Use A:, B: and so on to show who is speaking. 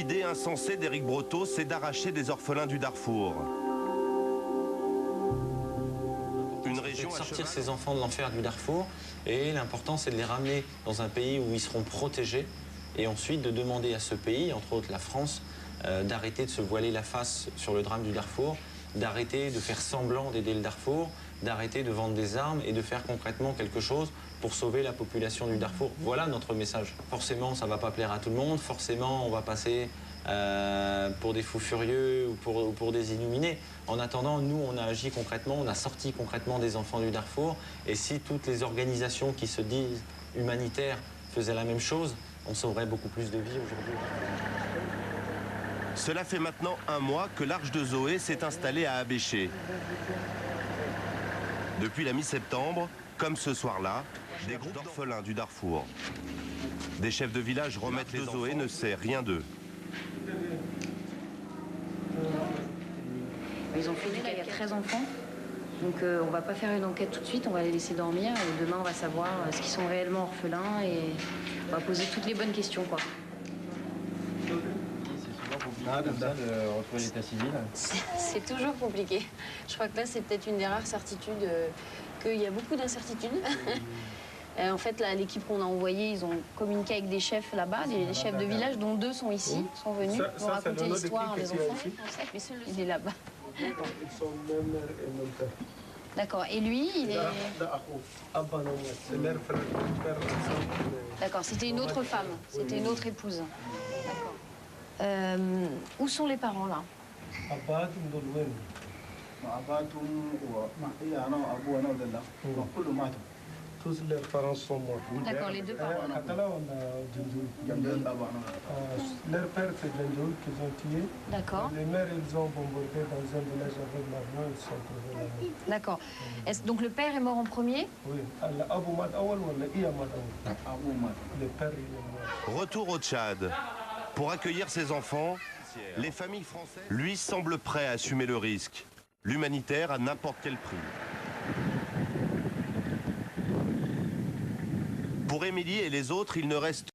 A: L'idée insensée d'Éric Breteau, c'est d'arracher des orphelins du Darfour. Une région
B: de sortir ces enfants de l'enfer du Darfour, et l'important c'est de les ramener dans un pays où ils seront protégés, et ensuite de demander à ce pays, entre autres la France, d'arrêter de se voiler la face sur le drame du Darfour, d'arrêter de faire semblant d'aider le Darfour, d'arrêter de vendre des armes et de faire concrètement quelque chose pour sauver la population du Darfour. Voilà notre message. Forcément, ça ne va pas plaire à tout le monde, forcément on va passer pour des fous furieux ou pour des illuminés. En attendant, nous, on a agi concrètement, on a sorti concrètement des enfants du Darfour. Et si toutes les organisations qui se disent humanitaires faisaient la même chose, on sauverait beaucoup plus de vies aujourd'hui.
A: Cela fait maintenant un mois que l'Arche de Zoé s'est installée à Abéché. Depuis la mi-septembre, comme ce soir-là, des groupes d'orphelins du Darfour. Des chefs de village remettent les Zoé ne sait rien d'eux.
C: Ils ont fait du cas, il y a 13 enfants. Donc on ne va pas faire une enquête tout de suite, on va les laisser dormir. Et demain, on va savoir ce qu'ils sont réellement orphelins et on va poser toutes les bonnes questions, quoi.
B: De retrouver l'état civil.
D: C'est toujours compliqué. Je crois que là, c'est peut-être une des rares certitudes qu'il y a beaucoup d'incertitudes. En fait, l'équipe qu'on a envoyée, ils ont communiqué avec des chefs là-bas, des chefs de village, dont 2 sont ici, sont venus nous raconter l'histoire des enfants. Mais celui il est là-bas. D'accord. Et lui, il est... D'accord, c'était une autre femme, c'était une autre épouse. D'accord. Où sont les parents, là?
E: Tous leurs parents sont morts.
D: D'accord, les 2 parents.
E: Leur père, c'est Djandjoul qu'ils ont tué.
D: D'accord.
E: Les mères, ils ont bombardé dans un village avec l'argent, ils sont trouvés là-bas.
D: D'accord. Donc le père est mort en premier?
E: Oui. Aboumad Awal ou Iyamad Awal. Le père, il est mort.
A: Retour au Tchad. Pour accueillir ses enfants, les familles françaises, lui, semblent prêts à assumer le risque. L'humanitaire à n'importe quel prix. Pour Émilie et les autres, il ne reste